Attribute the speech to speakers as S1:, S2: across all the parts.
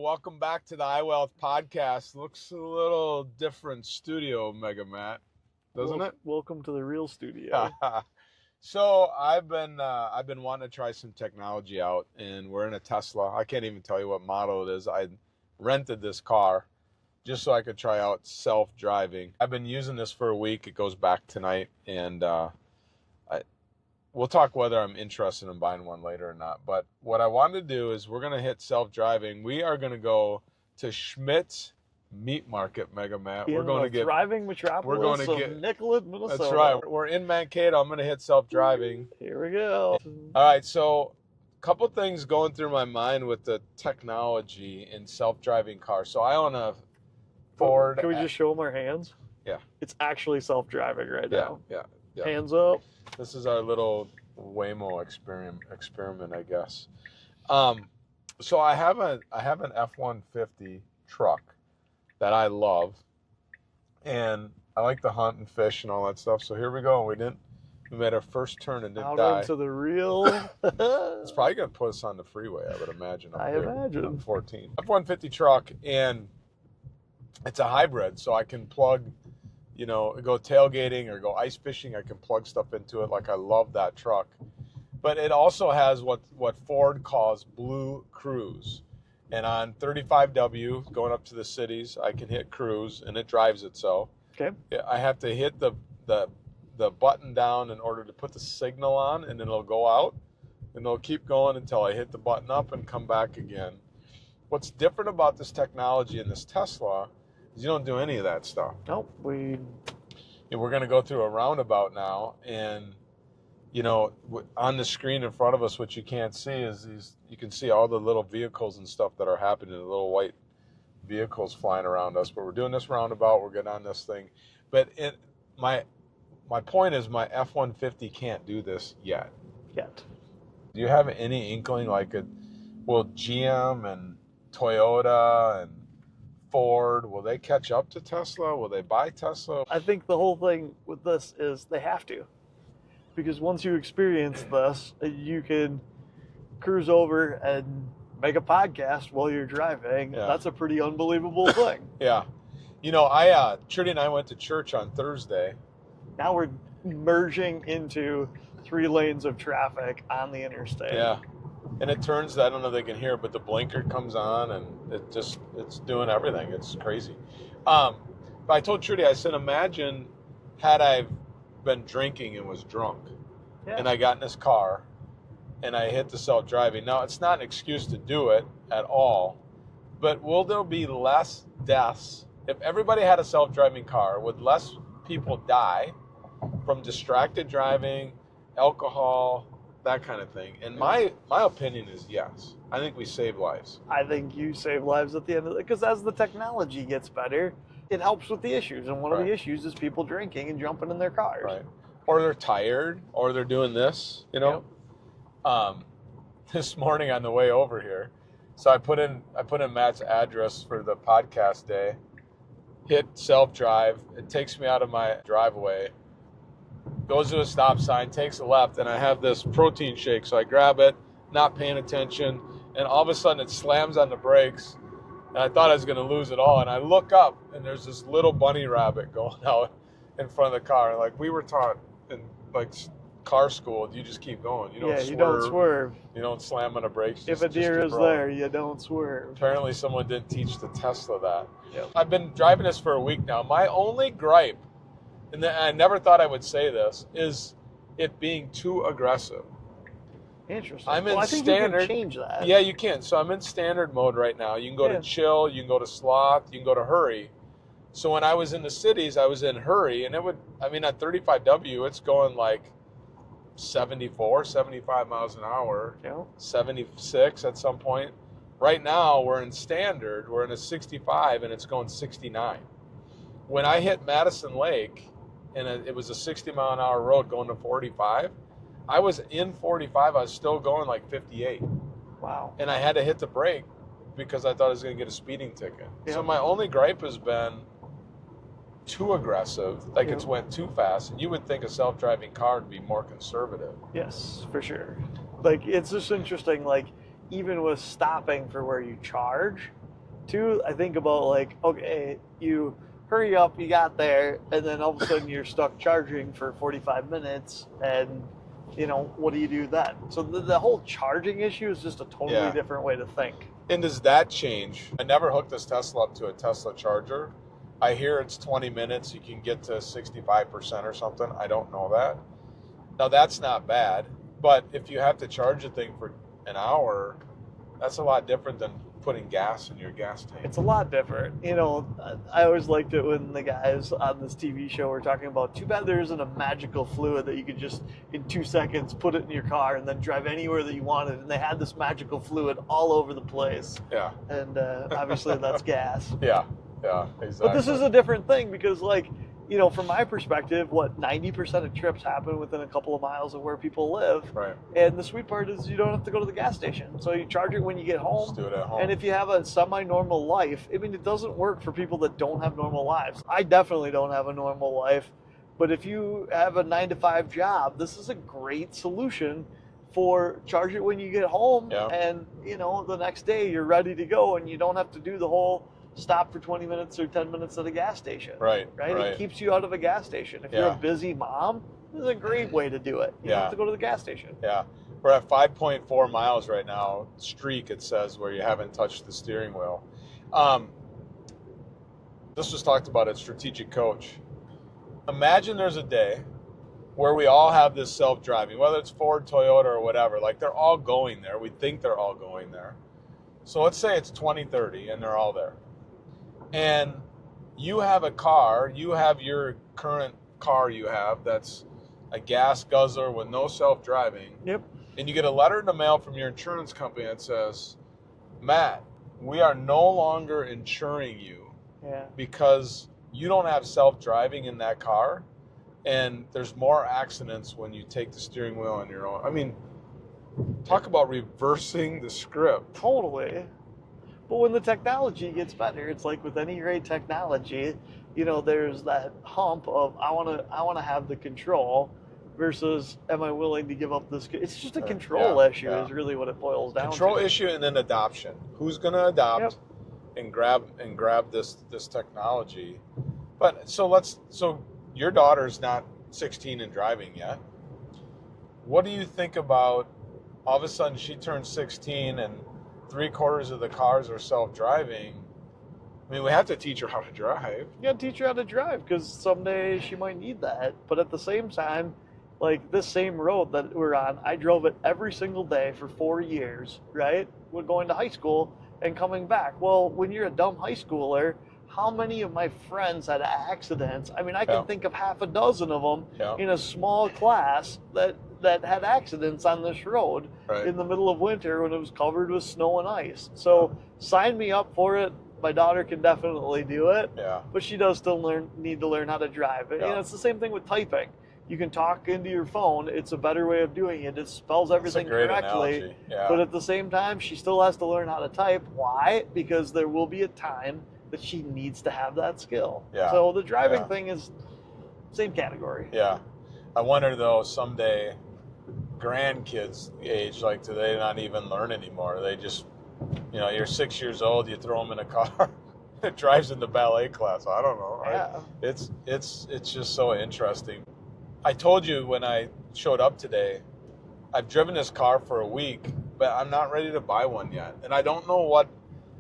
S1: welcome back to the iWealth podcast. Looks a little different studio, Mega Matt, doesn't it?
S2: Welcome to the real studio.
S1: So I've been wanting to try some technology out, and we're in a Tesla. I can't even tell you what model it is. I rented this car just so I could try out self-driving. I've been using this for a week. It goes back tonight, and we'll talk whether I'm interested in buying one later or not. But what I wanted to do is we're going to hit self-driving. We are going to go to Schmidt's Meat Market, Mega Matt.
S2: We're going to get thriving metropolis.
S1: We're going to get
S2: Nicollet, Minnesota.
S1: That's right. We're in Mankato. I'm going to hit self-driving.
S2: Here we go.
S1: All right. So a couple things going through my mind with the technology in self-driving cars. So I own a Ford.
S2: Can we just show them our hands?
S1: Yeah.
S2: It's actually self-driving right now.
S1: Yeah.
S2: Hands up.
S1: This is our little Waymo experiment, I guess. So I have an F-150 truck that I love, and I like to hunt and fish and all that stuff. So here we go. We made our first turn and didn't die.
S2: Out into the real.
S1: It's probably gonna put us on the freeway, I would imagine.
S2: imagine.
S1: On 14 F-150 truck, and it's a hybrid, so I can plug. Go tailgating or go ice fishing, I can plug stuff into it. Like, I love that truck. But it also has what Ford calls Blue Cruise. And on 35W, going up to the cities, I can hit cruise, and it drives itself.
S2: Okay.
S1: I have to hit the button down in order to put the signal on, and then it'll go out. And it'll keep going until I hit the button up and come back again. What's different about this technology in this Tesla is you don't do any of that stuff.
S2: Nope.
S1: We're going to go through a roundabout now, and on the screen in front of us, what you can't see is you can see all the little vehicles and stuff that are happening, the little white vehicles flying around us. But we're doing this roundabout, we're getting on this thing. But my point is, my F-150 can't do this yet. Do you have any inkling, will GM and Toyota and Ford, will they catch up to Tesla? Will they buy Tesla?
S2: I think the whole thing with this is they have to. Because once you experience this, you can cruise over and make a podcast while you're driving. Yeah. That's a pretty unbelievable thing.
S1: Yeah. Trudy and I went to church on Thursday.
S2: Now we're merging into 3 lanes of traffic on the interstate.
S1: Yeah. And it turns, I don't know if they can hear, but the blinker comes on, and it's doing everything. It's crazy. But I told Trudy, I said, imagine had I been drinking and was drunk, and I got in this car, and I hit the self-driving. Now, it's not an excuse to do it at all, but will there be less deaths? If everybody had a self-driving car, would less people die from distracted driving, alcohol, that kind of thing? And my opinion is yes. I think we save lives.
S2: I think you save lives at the end of it, because as the technology gets better, it helps with the issues. And one of the issues is people drinking and jumping in their cars.
S1: Right. Or they're tired, or they're doing this, Yep. This morning on the way over here, so I put in Matt's address for the podcast day, hit self-drive, it takes me out of my driveway, goes to a stop sign, takes a left, and I have this protein shake. So I grab it, not paying attention, and all of a sudden it slams on the brakes, and I thought I was going to lose it all. And I look up, and there's this little bunny rabbit going out in front of the car. Like we were taught in car school, you just keep going. You don't swerve.
S2: You don't swerve.
S1: You don't slam on the brakes.
S2: If a deer is there, you don't swerve.
S1: Apparently someone didn't teach the Tesla that.
S2: Yep.
S1: I've been driving this for a week now. My only gripe, and I never thought I would say this, is it being too aggressive.
S2: Interesting.
S1: I think
S2: standard. You can change that.
S1: Yeah, you can. So I'm in standard mode right now. You can go to chill, you can go to sloth, you can go to hurry. So when I was in the cities, I was in hurry, and at 35W, it's going like 74, 75 miles an hour, 76 at some point. Right now, we're in standard, we're in a 65, and it's going 69. When I hit Madison Lake, and it was a 60-mile-an-hour road going to 45, I was in 45, I was still going like 58.
S2: Wow.
S1: And I had to hit the brake because I thought I was going to get a speeding ticket. So my only gripe has been too aggressive, it's went too fast. And you would think a self-driving car would be more conservative.
S2: Yes, for sure. It's just interesting, even with stopping for where you charge, Two, I think about like, okay, you hurry up, you got there, and then all of a sudden you're stuck charging for 45 minutes, and what do you do then? So the whole charging issue is just a totally different way to think.
S1: And does that change? I never hooked this Tesla up to a Tesla charger. I hear it's 20 minutes, you can get to 65% or something. I don't know that. Now that's not bad, but if you have to charge the thing for an hour, that's a lot different than putting gas in your gas tank.
S2: It's a lot different. I always liked it when the guys on this TV show were talking about, too bad there isn't a magical fluid that you could just in 2 seconds put it in your car and then drive anywhere that you wanted. And they had this magical fluid all over the place.
S1: Yeah.
S2: And obviously that's gas.
S1: Yeah, exactly.
S2: But this is a different thing because, like, from my perspective, 90% of trips happen within a couple of miles of where people live.
S1: Right.
S2: And the sweet part is you don't have to go to the gas station. So you charge it when you get home.
S1: Just do it at home.
S2: And if you have a semi-normal life, it doesn't work for people that don't have normal lives. I definitely don't have a normal life. But if you have a 9-to-5 job, this is a great solution for charge it when you get home.
S1: Yeah.
S2: And, the next day you're ready to go and you don't have to do the whole stop for 20 minutes or 10 minutes at a gas station.
S1: Right.
S2: It keeps you out of a gas station. If you're a busy mom, this is a great way to do it. You don't have to go to the gas station.
S1: Yeah. We're at 5.4 miles right now, streak it says, where you haven't touched the steering wheel. This was talked about at Strategic Coach. Imagine there's a day where we all have this self-driving, whether it's Ford, Toyota, or whatever. Like, they're all going there. We think they're all going there. So let's say it's 2030 and they're all there. And you have a car, you have your current car you have that's a gas guzzler with no self-driving.
S2: Yep.
S1: And you get a letter in the mail from your insurance company that says, Matt, we are no longer insuring you because you don't have self-driving in that car. And there's more accidents when you take the steering wheel on your own. I mean, talk about reversing the script.
S2: Totally. But when the technology gets better, it's like with any great technology, there's that hump of I want to have the control versus am I willing to give up this? It's just a control issue is really what it boils down to.
S1: Control issue and then adoption. Who's going to adopt and grab this technology? But so your daughter's not 16 and driving yet. What do you think about all of a sudden she turns 16 and 3/4 of the cars are self-driving? I mean, we have to teach her how to drive.
S2: You got to teach her how to drive because someday she might need that. But at the same time, like this same road that we're on, I drove it every single day for 4 years, right? We're going to high school and coming back. Well, when you're a dumb high schooler, how many of my friends had accidents? I mean, I can think of half a dozen of them in a small class that had accidents on this road in the middle of winter when it was covered with snow and ice. So sign me up for it. My daughter can definitely do it, but she does still need to learn how to drive. It's the same thing with typing. You can talk into your phone. It's a better way of doing it. It spells everything correctly. But at the same time, she still has to learn how to type. Why? Because there will be a time that she needs to have that skill. So the driving thing is same category.
S1: I wonder though, someday grandkids age, like, do they not even learn anymore? They just, you're 6 years old, you throw them in a car, it drives into ballet class. I don't know. Right? It's just so interesting. I told you when I showed up today, I've driven this car for a week, but I'm not ready to buy one yet. And I don't know what,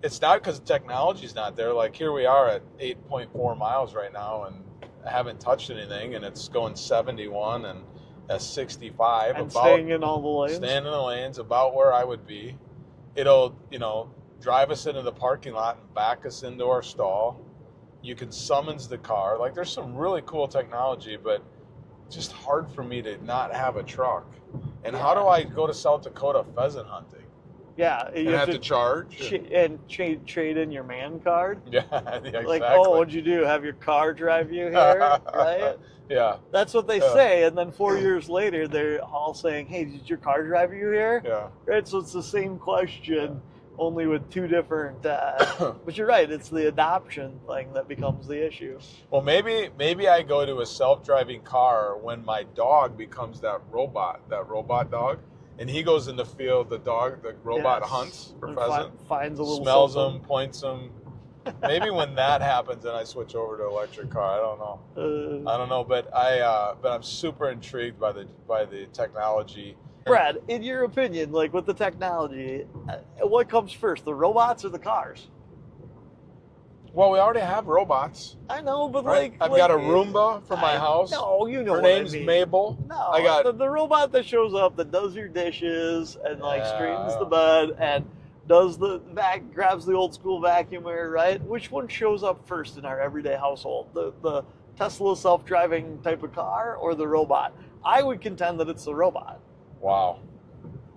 S1: it's not because the technology's not there. Like, here we are at 8.4 miles right now, and I haven't touched anything, and it's going 71 and at 65.
S2: And staying in all the lanes.
S1: Staying in the lanes, about where I would be. It'll, drive us into the parking lot and back us into our stall. You can summons the car. Like, there's some really cool technology, but just hard for me to not have a truck. And how do I go to South Dakota pheasant hunting? You have to charge
S2: trade in your man card.
S1: Exactly.
S2: Like, what'd you do? Have your car drive you here, right? That's what they say, and then 4 years later, they're all saying, "Hey, did your car drive you here?" Right. So it's the same question, only with two different. But you're right; it's the adoption thing that becomes the issue.
S1: Well, maybe I go to a self-driving car when my dog becomes that robot dog. and he goes in the field. The robot
S2: Yes.
S1: hunts for
S2: And
S1: pheasant,
S2: finds a little
S1: smells
S2: something.
S1: them, points them. Maybe when that happens, then I switch over to electric car. I don't know, but I'm super intrigued by the technology.
S2: Brad, in your opinion, like with the technology, what comes first, the robots or the cars?
S1: Well, we already have robots.
S2: I know, but
S1: Right?
S2: I've
S1: got a Roomba for my house.
S2: No, you know
S1: Her
S2: what
S1: name's
S2: I mean.
S1: Mabel.
S2: No,
S1: I got
S2: the robot that shows up that does your dishes and like straightens
S1: I
S2: the
S1: don't-
S2: bed and does grabs the old school vacuumer, right? Which one shows up first in our everyday household? The Tesla self-driving type of car or the robot? I would contend that it's the robot.
S1: Wow.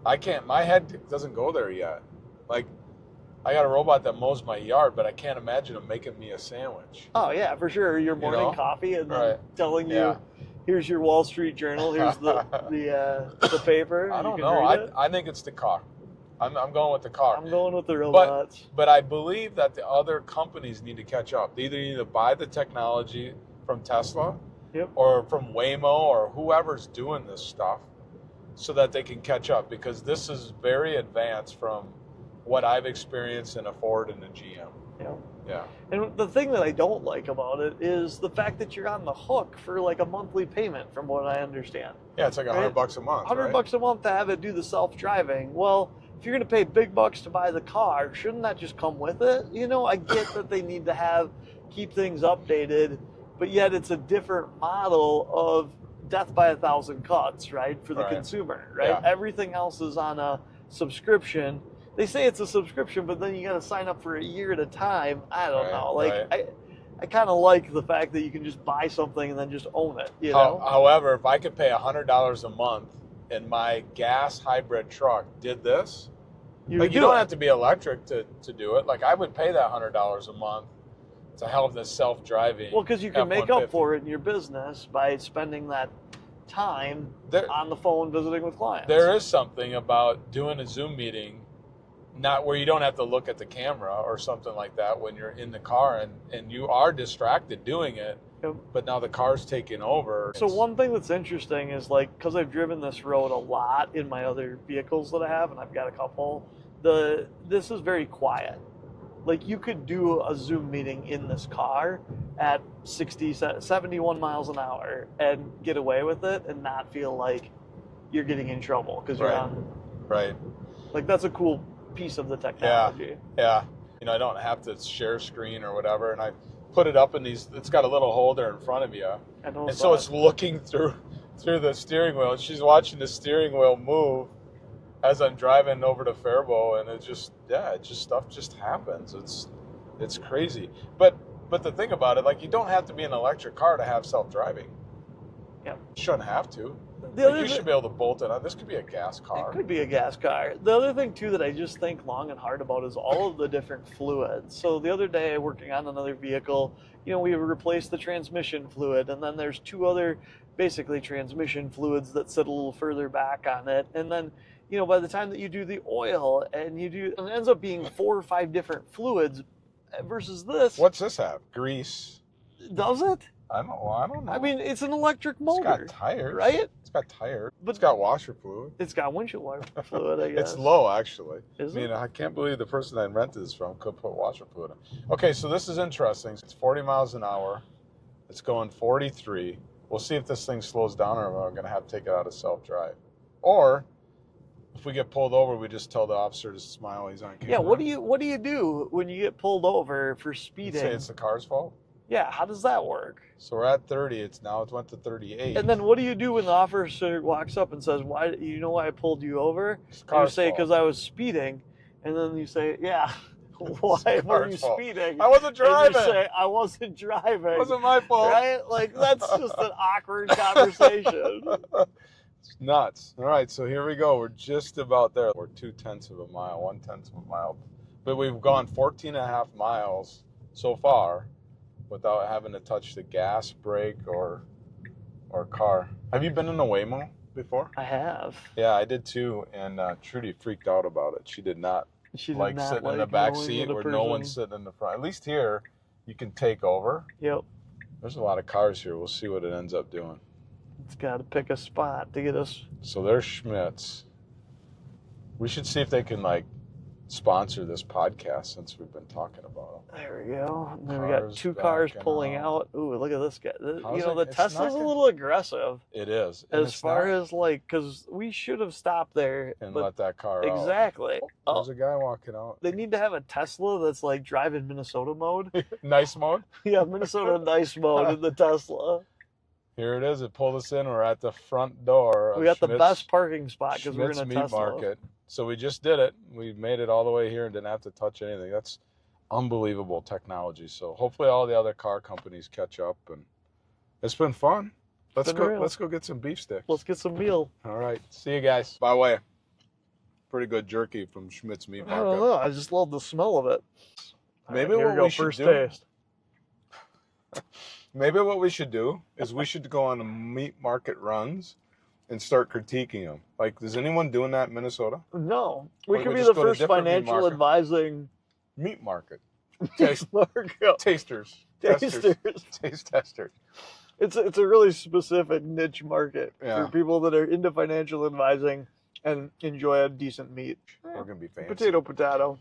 S1: I can't. My head doesn't go there yet. Like, I got a robot that mows my yard, but I can't imagine him making me a sandwich.
S2: Oh yeah, for sure. Your morning
S1: know?
S2: coffee and then
S1: Right.
S2: telling you,
S1: Yeah.
S2: here's your Wall Street Journal, here's the paper.
S1: I
S2: you
S1: don't
S2: can
S1: know.
S2: read it.
S1: I think it's the car. I'm going with the car.
S2: I'm going with the robots.
S1: But I believe that the other companies need to catch up. They either need to buy the technology from Tesla,
S2: Yep.
S1: or from Waymo, or whoever's doing this stuff, so that they can catch up, because this is very advanced from what I've experienced in a Ford and a GM.
S2: Yep.
S1: Yeah.
S2: And the thing that I don't like about it is the fact that you're on the hook for like a monthly payment, from what I understand.
S1: Yeah, it's like $100 a month.
S2: $100 a month to have it do the self-driving. Well, if you're going to pay big bucks to buy the car, shouldn't that just come with it? You know, I get that they need to keep things updated, but yet it's a different model of death by 1,000 cuts, right, for the consumer, right?
S1: Yeah.
S2: Everything else is on a subscription. They say it's a subscription, but then you got to sign up for a year at a time. I don't know. Like, I kind of like the fact that you can just buy something and then just own it, you know?
S1: However, if I could pay $100 a month and my gas hybrid truck did this, you don't have to be electric to do it. Like, I would pay that $100 a month to have this self-driving.
S2: Well, because you can make up for it in your business by spending that time on the phone visiting with clients.
S1: There is something about doing a Zoom meeting, not where you don't have to look at the camera or something like that when you're in the car and you are distracted doing it, but now the car's taking over.
S2: So one thing that's interesting is, like, because I've driven this road a lot in my other vehicles that I have, and I've got a couple, this is very quiet. Like, you could do a Zoom meeting in this car at 71 miles an hour and get away with it and not feel like you're getting in trouble because you're on.
S1: Right.
S2: Like, that's a cool piece of the technology.
S1: Yeah. You know, I don't have to share screen or whatever, and I put it up in these, it's got a little holder in front of you. And so it's looking through the steering wheel, and she's watching the steering wheel move as I'm driving over to Faribault, and stuff just happens. It's crazy. But the thing about it, like, you don't have to be an electric car to have self-driving.
S2: Yep.
S1: You shouldn't have to. You should be able to bolt it on. This could be a gas car.
S2: It could be a gas car. The other thing, too, that I just think long and hard about is all of the different fluids. So the other day, working on another vehicle, you know, we replaced the transmission fluid, and then there's two other, basically, transmission fluids that sit a little further back on it. And then, you know, by the time that you do the oil, and it ends up being 4 or 5 different fluids versus this.
S1: What's this have? Grease.
S2: Does it?
S1: I don't know.
S2: I mean, it's an electric motor.
S1: It's got tires.
S2: Right?
S1: It's got tires.
S2: But
S1: it's got washer fluid.
S2: It's got windshield wiper fluid, I guess.
S1: It's low, actually.
S2: Is
S1: it?
S2: I mean,
S1: I can't believe the person I rented this from could put washer fluid in. Okay, so this is interesting. It's 40 miles an hour. It's going 43. We'll see if this thing slows down, or we're going to have to take it out of self-drive. Or if we get pulled over, we just tell the officer to smile. He's on camera.
S2: Yeah, what do you do when you get pulled over for speeding?
S1: You say it's the car's fault?
S2: Yeah, how does that work?
S1: So we're at 30. It went to 38.
S2: And then what do you do when the officer walks up and says, "Why? You know why I pulled you over?" You say, "Because I was speeding," and then you say, "Yeah, why were you speeding?"
S1: I wasn't driving.
S2: And you say, "I wasn't driving. It
S1: wasn't my fault."
S2: Right? Like, that's just an awkward conversation.
S1: It's nuts. All right, so here we go. We're just about there. We're 0.2 of a mile, 0.1 of a mile, but we've gone 14.5 miles so far without having to touch the gas, brake, or car. Have you been in a Waymo before?
S2: I have.
S1: Yeah, I did too, and Trudy freaked out about it. She did not like sitting in the back seat where no one's sitting in the front. At least here, you can take over.
S2: Yep.
S1: There's a lot of cars here. We'll see what it ends up doing.
S2: It's got to pick a spot to get us.
S1: So there's Schmitz. We should see if they can like sponsor this podcast since we've been talking about them.
S2: There we go. And then we got 2 cars
S1: backing
S2: pulling
S1: out.
S2: out. Ooh, look at this guy.
S1: How's
S2: The
S1: it- it's
S2: Tesla's a
S1: not
S2: little aggressive
S1: It is. And
S2: as
S1: it's
S2: far
S1: not-
S2: as like, because we should have stopped there.
S1: and
S2: but
S1: let that car out.
S2: exactly.
S1: Oh, there's a guy walking out.
S2: They need to have a Tesla that's like driving Minnesota mode.
S1: Nice mode.
S2: Yeah, Minnesota nice mode in the Tesla.
S1: Here it is. It pulled us in. We're at the front door. Of
S2: We got the
S1: Schmidt's-
S2: best parking spot because we're
S1: Schmidt's
S2: in a
S1: Meat
S2: Tesla.
S1: Market. So we just did it. We made it all the way here and didn't have to touch anything. That's unbelievable technology. So hopefully all the other car companies catch up, and it's been fun. Let's
S2: Been
S1: go.
S2: real.
S1: Let's go get some beef sticks.
S2: Let's get some meal.
S1: All right. See you guys. By the way, pretty good jerky from Schmidt's Meat
S2: I don't
S1: Market.
S2: know. I just love the smell of it.
S1: Maybe
S2: All right, here
S1: what
S2: go,
S1: we should
S2: first
S1: do-
S2: taste.
S1: Maybe what we should do is we should go on the meat market runs and start critiquing them. Like, is anyone doing that in Minnesota?
S2: No, we
S1: Or
S2: could
S1: we
S2: be
S1: just
S2: the
S1: go to
S2: first
S1: different meat
S2: financial
S1: market.
S2: advising
S1: Meat market. Taste,
S2: market.
S1: tasters.
S2: Tasters.
S1: Taste testers.
S2: It's a really specific niche market
S1: Yeah.
S2: for people that are into financial advising and enjoy a decent meat.
S1: We're going to be fancy.
S2: Potato.